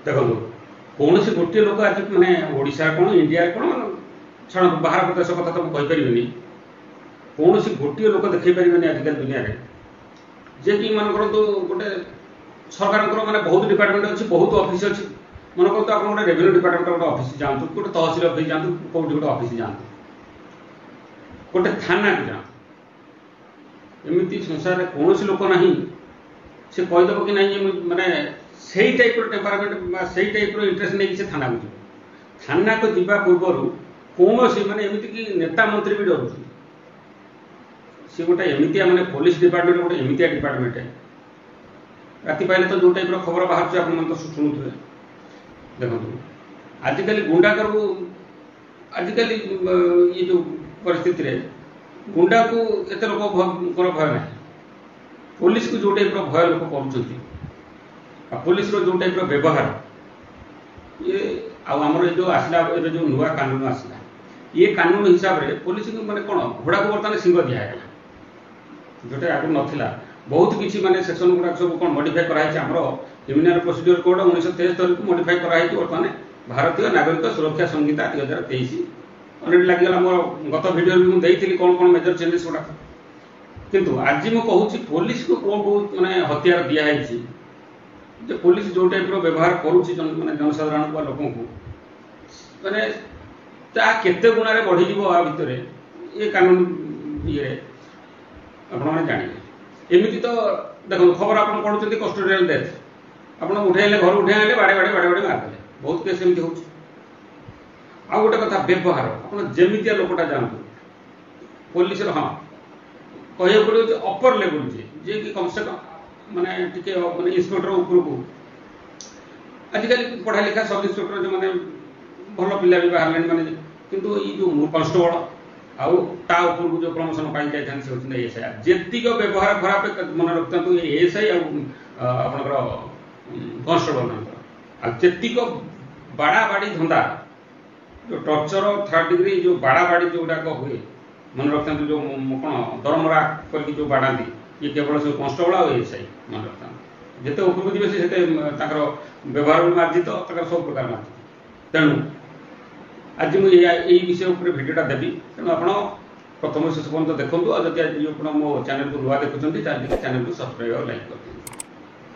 देखो कौन सी गोटे लोक आज माने ओडिशा कौन इंडिया कौन छाड़ बाहर प्रदेश कथा तो कहीपरि कौन सी गोटे लोक देखी पारे आजिकल दुनिया रे जे कि मन करते गोटे सरकार माने बहुत डिपार्टमेंट अच्छी बहुत ऑफिस अच्छी मन करते आप गोटे रेवेन्यू डिपार्टमेंट गोटे ऑफिस जातु गोटे तहसिल ऑफिस जातु कौटी गोटे ऑफिस जातु गोटे थाना को जातु एमती संसार कौन सी लोक ना से कहीदेव कि नहीं माने से टाइप टेम्परामेंट से टाइप इंटरेस्ट नहीं से थाना को थाना को जीवा पूर्व कौन सी माने एमती कि नेता मंत्री भी डर सी गोटे एमतिया माने पुलिस डिपार्टमेंट गोटे एमतिया डिपार्टमेंट राति पाइले तो जो टाइप खबर बाहर आप तो शुणुवे देखो आजिकल गुंडा करू आजिकल ये जो परिस्थिति रे गुंडा को एत लोक भय ना पुलिस को जो टाइप भय लोक कर पुलिस रो जो टाइप व्यवहार ये आमर जो आसला जो नुआ कानून आसला ये कानून हिसाब रे पुलिस को माने कौन घोड़ा को बर्तमान सिंह दिहला जोटा आगे नाला बहुत किसी माने सेक्शन गुड़ा सब कौन मॉडिफाई कराई आमर क्रिमिनल प्रोसीजर कोड 1973 को मॉडिफाई कराई बर्तमान भारतीय नागरिक सुरक्षा संहिता 2023 अलरेडी लगिगला मोर गत वीडियो भी मुझे कौन कौन मेजर चेंजेस गुड़ा किंतु आज मुझे कहूँ पुलिस को कौन बहुत माने हथियार दिखाई जे पुलिस जो टाइप व्यवहार करुच्ची माने जनसाधारण लोक को माने केते गुणा रे बढ़ी जीवो आ भितर ये कानून ये आपने जानिए एमती तो देखो खबर आप पढ़ुं कस्टोडियल डेथ आप उठेले घर उठे बाड़े बाड़े बाड़े बाड़े मारदे बहुत केस एमती हो गोटे कथा व्यवहार आप जमीतिया लोकटा जानतु पुलिस हाँ कह पड़ो अपर लेवल जे कि कम से कम माने टिके माने इंस्पेक्टर ऊपर को आजिकल पढ़ा लिखा सब इंस्पेक्टर जो माने भल पिला भी बाहर माने किंतु ये जो कनस्टेबल आउ ता ऊपर को जो प्रमोशन पाई जाय से होती एएसआई जेतिक व्यवहार खराब मन रखता ये एएसआई आपनकर कनस्टेबल आ जेतिक बाड़ा बाड़ी धंदा जो टर्चर थर्ड डिग्री जो बाड़ा बाड़ी जो गुड़ाक हुए मन रखता जो कौन दरमरा करके जो बाड़ाती ये केवल सब कनस्टेबल आ एएसआई मन रखता जिते उपरको जी से व्यवहार भी मार्जित सब प्रकार मार्जित तेणु आज मुझे विषय उपर भिडियोटा देवी तेणु आप प्रथम शेष पर्यटन देखूँ और जब आज आप मो चैनल को नुआ देखुं चैनल को सब्सक्राइब और लाइक कर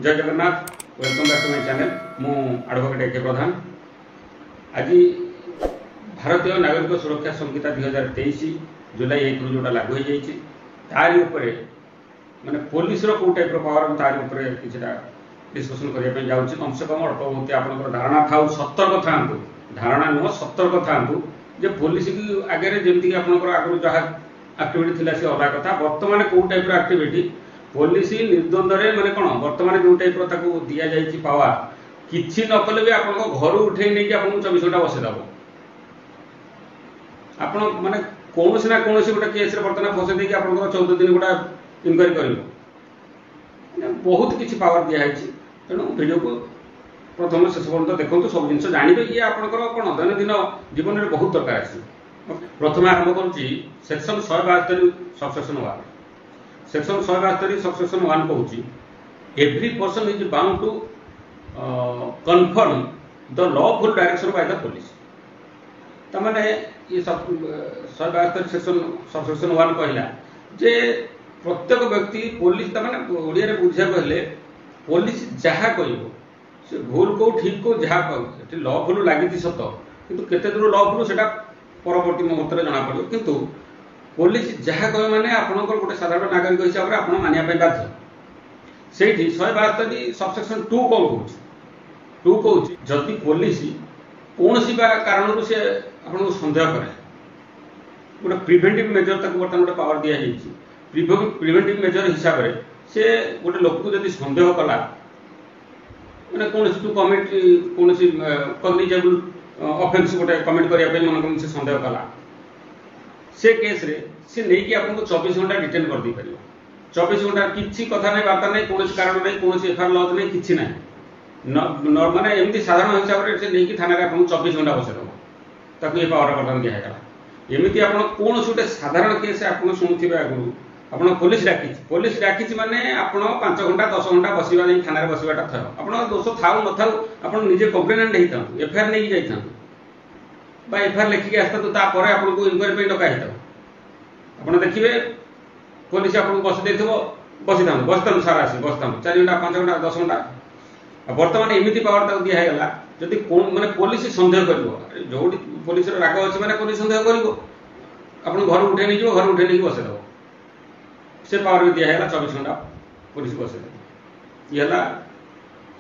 जय Jagannath welcome back to my channel मु एडवोकेट ए.के. प्रधान आज भारतीय नागरिक सुरक्षा संहिता 2023 जुलाई 1 जोटा लागू हो जाइए तारी माने पुलिस रो को टाइप पावर तारी किसी डिस्कसन करने जाऊँगी कम से कम अल्प बहुत आप धारणा था सतर्क था धारणा नुह सतर्क था जे पुलिस की आगे जमीक आगु जहाँ आक्टिविटी थी सी अलग कथा बर्तमान कौ टाइप आक्टिविटी पुलिस निर्द्वंद माने कौन बर्तमान जो टाइप दि जाइए पावर किसी न कले भी आप घर उठे नहीं आपको 24 घंटा बसईदेव आप माने कौन ना कौन गोटे केस बर्तमान फसई देकी आप 14 दिन गोटा इनक्वारी कर बहुत किसी पावर दिखाई तेणु वीडियो को प्रथम शेष पर्यटन देखो सब जिन जानवे ये आपंकर कौन दैनंदिन जीवन में बहुत दरकार आस प्रथम आरंभ करुच्ची सेक्शन 172 सबसेक्शन 1 सेक्शन 172 सबसेक्शन 1 कहूँ every person is bound to conform the lawful direction by the police तमाने ये 172 सेक्शन सबसेक्शन 1 कहला जे प्रत्येक व्यक्ति पुलिस तमाने ओडिया रे बुझा कहले पुलिस जहाँ कह से भूल को ठीक को जहाँ कह लफुल लगी सत किंतु केते दूर लफुल से परवर्ती मुहूर्त में जना पड़ो किंतु पुलिस जहाँ कह माने आपनकर गोटे साधारण नागरिक हिसाब से आपण मानिया बाध्य से 172 सबसेक्शन 2 कौन कहूँ 2 कहूँ जदि पुलिस कौन सी कारण से आपको सन्देह करे गोटे प्रिभेंटिव मेजर तक बर्तमान गोटे पावर दि जाइए प्रिभेंटिव मेजर हिसाब से से गोटे लोक को जब सन्देह कला मैंने कौन कमिट कौन कग्निजेबल ऑफेंस गोटे कमिट करने मन से सन्देह कला से केस रे से नहीं कि आपको 24 घंटा डिटेन कर दे पार 24 घंटा किसी कथा नहीं बार्ता नहीं कौन कारण नहीं कौन एफआईआर लज नहीं किसी ना माने एमती साधारण हिसाब से नहीं कि थाना आपको 24 घंटा बसईदेव ताकू ये पावर बर्तमान दिहला एमती आप कौन गोटे साधारण केस आप शुणुवे आगुरी ଆପଣ पुलिस डाकी माने आपण 5 घंटा 10 घंटा बसवा नहीं थाना बसवाटा थर आपण दोष थाउ न थाउ आपण निजे कंप्लेनेंट हेता एफआईआर नहीं जाइता बा एफआईआर लिखिक आस्ता तो तापर आपण को इंक्वायरी पे डका हेता आपण देखिबे पुलिस आपण बस देथिबो बसता सारा आसी बसता 4 घंटा 5 घंटा 10 घंटा वर्तमान एमिति पावर तक दिया हैगला जदि कोन माने पुलिस संदेह करबो जोडी पुलिस रो राग अछि माने पुलिस संदेह करबो आपण घर उठे नहीं जीवो घर उठे नहीं बसे दो से पावर भी दिया है 24 घंटा पुलिस बसे ये है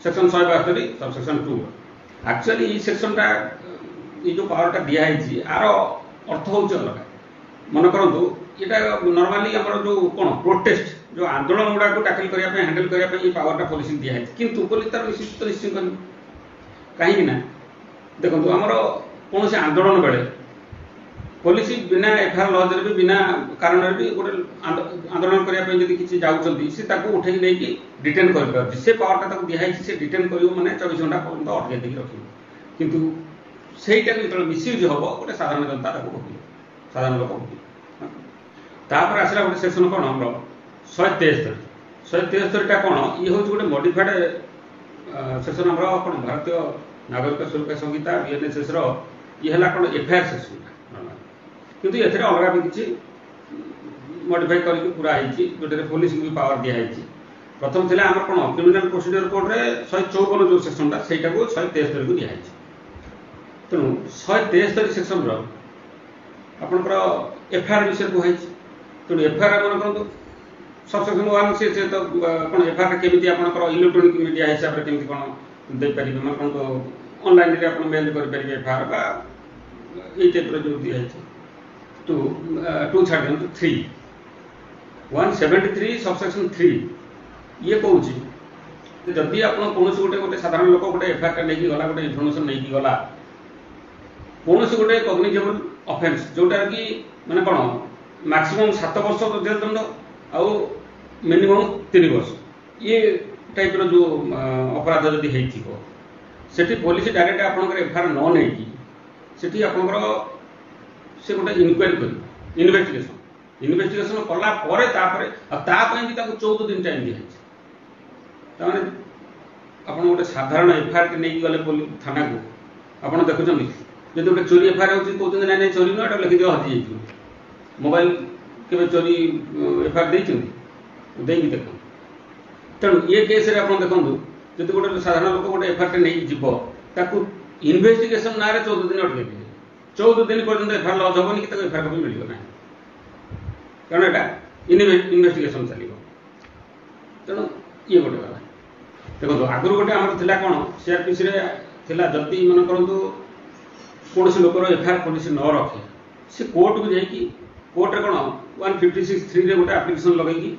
सेक्शन 172 सब सेक्शन 2 एक्चुअली ये सेक्शन टा ये जो पावर टा दिया है आर अर्थ हो अलग मन करंतु एटा नॉर्मली हमर जो कोन प्रोटेस्ट जो आंदोलन गुडा को टैकल करिया पे हैंडल करिया पे ये पावर टा पुलिस दिया है किंतु पुलिस तार निश्चित कर कहीं ना देखो हमर कौन से आंदोलन बेले पुलिस बिना एफआईआर लॉज रे भी बिना कारण रे भी गोटे आंदोलन करिया पे जदी किछि जाउचंती से ताको उठै नै कि डिटेन कर पार से पावर टा ताको दिया है से डिटेन करियो माने 24 घंटा पर्यंत अटके देकी रखियो किंतु सेटा को मिसयूज होबो गोटे साधारण जनता ताको भोगी साधारण लोक भोगी तापर आसला गोटे सेक्शन कोन हमरो 173 टा कोन ये हो गोटे मॉडिफाइड सेक्शन हमरो कोन भारतीय नागरिक सुरक्षा संहिता बीएनएसएस रो ये हला कोन एफआईआर सेक्शन किंतु एथरे अलग भी किछि मॉडिफाई करके पूरा आइछि जोटे पुलिस भी पावर दिया आइछि प्रथम थिला हमर कोन क्रिमिनल प्रोसीजर कोड रे 154 जो सेक्शन ता सेटा को 173 को दिया आइछि तनु 173 सेक्शन रो आपनकर एफआईआर विषय को आइछि तनु एफआईआर मन करंतु सब सेक्शन 1 से तो कोन एफआईआर केमिति आपनकर इलेक्ट्रॉनिक मीडिया हिसाब रे केमिति कोन दे परिबे मन कोन ऑनलाइन रे आपन मेल कर परिबे एफआईआर बा ए टाइप रो जो दिया आइछि to 233 173 सबसेक्शन 3 ये कहूँ जदि आप गोटे साधारण लोक गोटे एफआईआर नहीं गला गोटे इनफर्मेशन नहीं गला कौन गोटे कग्निजेबल ऑफेंस जोटा कि माने कौन मैक्सिमम 7 वर्ष जेल दंड आउ मिनिमम 3 वर्ष ये टाइप रो जो अपराध जदि हेइथिबो सेठी पुलिस डायरेक्ट आपनकर एफआईआर न नै कि सेठी आपनकर से गोटे इनक्वायरी कर इन्वेस्टिगेशन कला परे तापरे भी 14 दिन टाइम दिया ताने आपण गोटे साधारण एफआईआर के नहीं गले थाना को आपण देखुछन जदि गोटे चोरी एफआईआर होची कहउछन ना नहीं चोरी न एटा लिखि दियो हजी जाइछु मोबाइल केबे चोरी एफआईआर देइछन देइकि देखो तण ये केस रे आपण देखंदु जदि गोटे साधारण लोक गोटे एफआईआर के नहीं जीवो ताकू इन्वेस्टिगेशन ना रे 14 दिन अटके 14 दिन पर्यंत एफआईआर लॉज होबनी कि एफआईआर कॉपी मिलियो ना कारण एटा इन्वेस्टिगेशन चलिबो तेणु ये गोटे गला देखो आगुर गोटे आमर थिला कोन सीआरपीसी रे थिला जल्दी मन करंतु कोनसी लोकर एफआईआर पुलिस न रखे से कोर्ट को जाई कि कोर्ट रे कोन 156(3) रे गोटे एप्लीकेशन लगै कि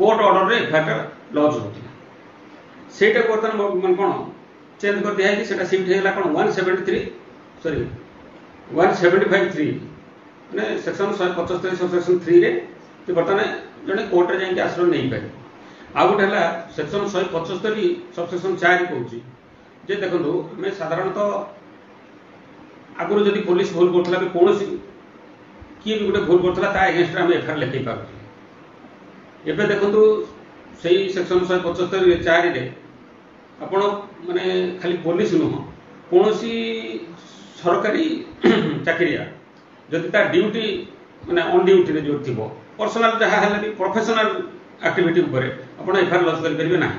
कोर्ट ऑर्डर रे एफआईआर लॉज होतिला सेटा बर्तन मन कोन चेंज कर दिया है कि सेटा शिफ्ट हेला कोन 175(3) माने सेक्शन 175 सबसेक्शन 3 रे ते बर्तन जने कोर्ट रे जाई के आश्रय नहीं पाए आ गोटे हला सेक्शन 175 सबसेक्शन 4 कहूची जे देखंतु मैं साधारणतः आगुर जदि पुलिस भूल करथला बे कोनोसी किए भी गोटे भूल करथला ता अगेंस्ट हम एफआईआर लिखै पारु एबे देखंतु सेही सेक्शन 175 4 रे आपण माने खाली पुलिस नुह कोनोसी सरकारी चाकरिया जदि ता ड्यूटी माने ऑन ड्यूटी रे जो थिबो पर्सनल जहा हले भी प्रोफेशनल एक्टिविटी ऊपर आपण एफआईआर लॉस कर परिबे ना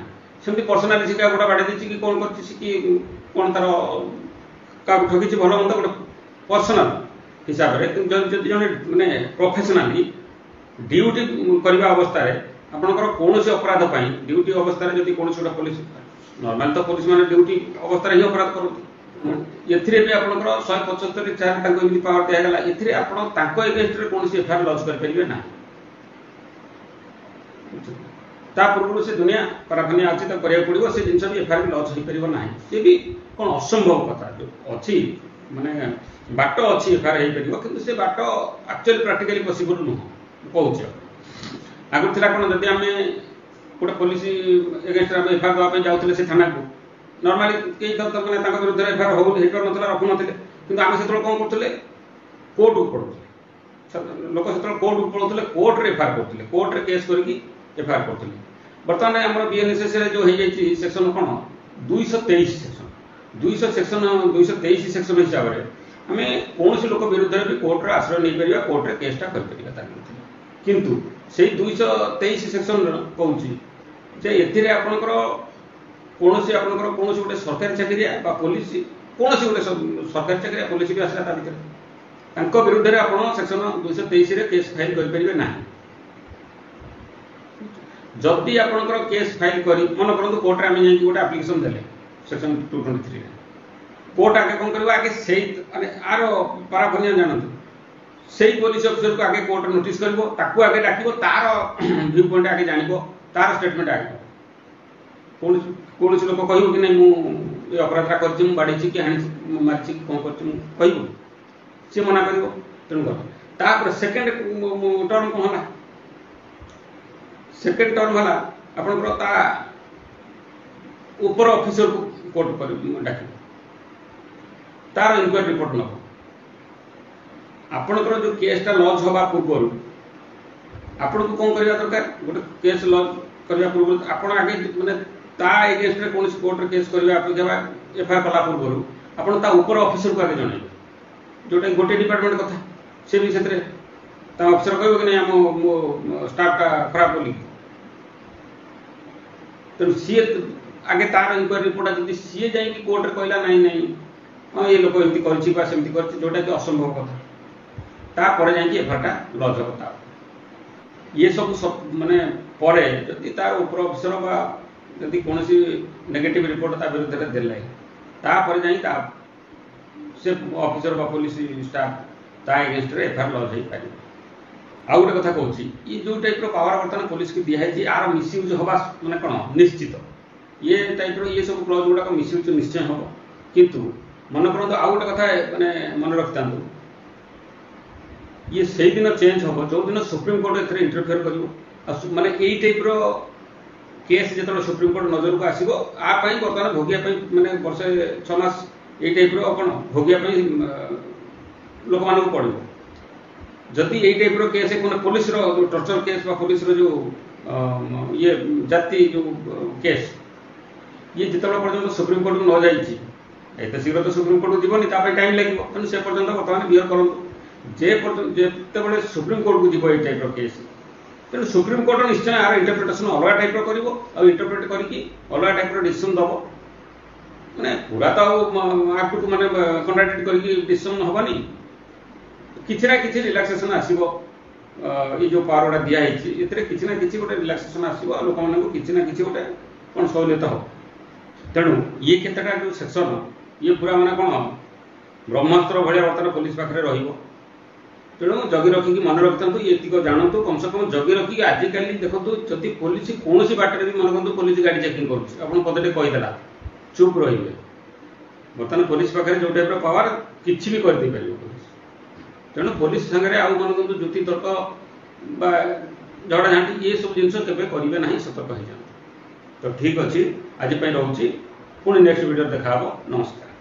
सेमति पर्सनल सिका गोटा बाडे दिछि कि कोन करछि कि कोन तार का ठगिछि भलो मंद गोटे पर्सनल हिसाब रे जदि जने माने प्रोफेशनली ड्यूटी करबा अवस्था रे आपनकर कोनोसी अपराध पई ड्यूटी अवस्था रे जदि कोनोसी गोटा पुलिस नॉर्मल तो पुलिस माने ड्यूटी अवस्था रे ही अपराध करथि एथिरे भी आपनकर 175 4 ताको एमि पावर दिया गेला एथिरे आपण ताको एगेंस्ट रे कोनोसी एफआईआर लॉस कर परिबे ना ता पूर्व से दुनिया पराफानी अछि त करिया पड़िबो से जिंस भी एफआईआर लॉस हो परिबो नाही से भी कोन असंभव कथा जो अछि माने बाटो अछि एफआईआर हे परिबो किंतु से बाटो एक्चुअली प्रैक्टिकली पॉसिबल न कहउछ आगु थिला कोन जदि हमें गोटे पुलिस एगेंस्ट हम एफआईआर दवा पे जाउतले से थाना को नॉर्मली केई तो माने ताका विरुद्ध एफआईआर हो हेकर नथला रखु नथले किंतु हम सेतरो कोन करथले कोर्ट को पड़थले लोक से कोर्ट पड़ोले कोर्ट एफआईआर करते कोर्ट केस करके एफआईआर करते बर्तमान आम बीएनएसएस जो हो सेक्शन कौन 223 सेक्शन 223 सेक्शन हिसाब से आम कौन लोक विरुद्ध भी कोर्ट आश्रय नहीं पार कोर्ट केसटा कर किंतु से 223 सेक्शन कहूँ आपणकर कौन गोटे सरकारी चाकरिया पुलिस कौन गोटे सरकारी चाकरिया पुलिस भी आसला भर विरुद्ध में आप सेक्शन 223 केस फाइल करें ना जदि आपणकर केस फाइल कर मन करूँ कोर्ट आम जा गोटे आप्लिकेसन देले सेक्शन 223 कोर्ट आगे कौन कर आगे से आर पाराफर्निया जानते से पुलिस अफिसर को आगे कोर्ट नोटिस कर आगे डाक तार व्यू पॉइंट आगे जान तार स्टेटमेंट आगे कौन लोक कह कि नहीं मुझे अपराधटा कर बाड़ी कि हाणी मारी कौन कर सी मना कर तेणुकर सेकेंड टर्म कौन है सेकेंड टर्म है आपंकर ऊपर ऑफिसर को कोर्ट पर डाक तार इनक्वारी रिपोर्ट नब आपणकर जो केसटा लॉन्च हवा पूर्व आपण को कौन करवा दरकार गोटे केस लॉन्च करवा पूर्व आपण आगे माने ता एगेंस्ट रे कौन कोर्ट केस करवा एफआईआर कला पूर्व आपण ता ऊपर ऑफिसर को आगे जणाइबे जोटा गोटे डिपार्टमेंट कथा से भी से अफिसर कहब कि नहीं आम स्टाफटा खराब बोली तेणु सी आगे तार इनक्वारी रिपोर्ट जब सी जा कोर्ट कहला नहीं नहीं हाँ ये लोक एमती कर जोटा कि असंभव कथा तापर जाकि एफआईआरटा लॉन्च हम ये सब माने परे जदि तार ऊपर अफिसर बा जदि कौन नेगेटिव रिपोर्ट ता विरुद्ध में देले तापर जाई से ऑफिसर बा पुलिस स्टाफ ता एगेंस्ट रे एफआईआर लॉन्च हो पारे आ गोटे कथा कहूँ ये जो टाइप पावर बर्तमान पुलिस की दिखाई आर मिसयूज हवा माने कौन निश्चित ये टाइप ये सब क्लज गुड़ाक मिसयूज निश्चय हम किंतु मन कर आउ गोटे कथा माने मन रखि था ये से दिन चेंज हम जो दिन सुप्रीम कोर्ट ए इंटरफेयर कर माने यही टाइप केस जो सुप्रीम कोर्ट नजर को आसो आपाई बर्तमान भोगिया माने वर्षे 6 मास ये टाइप कौन भोगिया लोक मान पड़ो जदि यही टाइप केस कौन पुलिस टर्चर केस पुलिस जो ये जाति जो केस ये जिते पर्यटन सुप्रीम कोर्ट को न जाइए एत शीघ्र तो सुप्रीम कोर्ट को जीवनी टाइम लगे तेणु से पर्यटन बर्तमान बियर करूँ जिते सुप्रीम कोर्ट को जीव ये टाइप केस तेणु सुप्रीम कोर्ट निश्चय आर इंटरप्रिटेशन अलग टाइप कर इंटरप्रिट करके अलग टाइप डिसीजन दब मैंने पूरा तो आक्ट को मैंने कंट्राडिक्ट करके डिसीजन हेनी किसी ना किसी रिलैक्सेशन आसो ये जो पावर दिखाई ये किसी ना किसी गोटे रिलैक्सेशन आसो लोक मानक किसी ना किसी गोटे कौन सहूलियत हो तेणु ये केतटा जो सेक्शन ये पूरा माने कौन ब्रह्मास्त्र भाया बर्तमान पुलिस पाखे रही तेणु जगि रखिकी मन रखि था ये जानतु कम से कम जगि रखिकी आजिकल देखो जदि पुलिस कौन बाटर भी मन करते पुलिस गाड़ी चेकिंग कर पदटे कहीदेला चुप रे बर्तमान पुलिस पाखे जो टाइप पावर किसी भी करदे पार पुलिस तेणु पुलिस सागर आउ मन करते जुक्ति तर्क झगड़ा झाँटी ये सब जिन करेंगे ना सतर्क हो जाए तो ठीक अच्छे आज रोचे पुणी नेक्स्ट वीडियो देखा नमस्कार।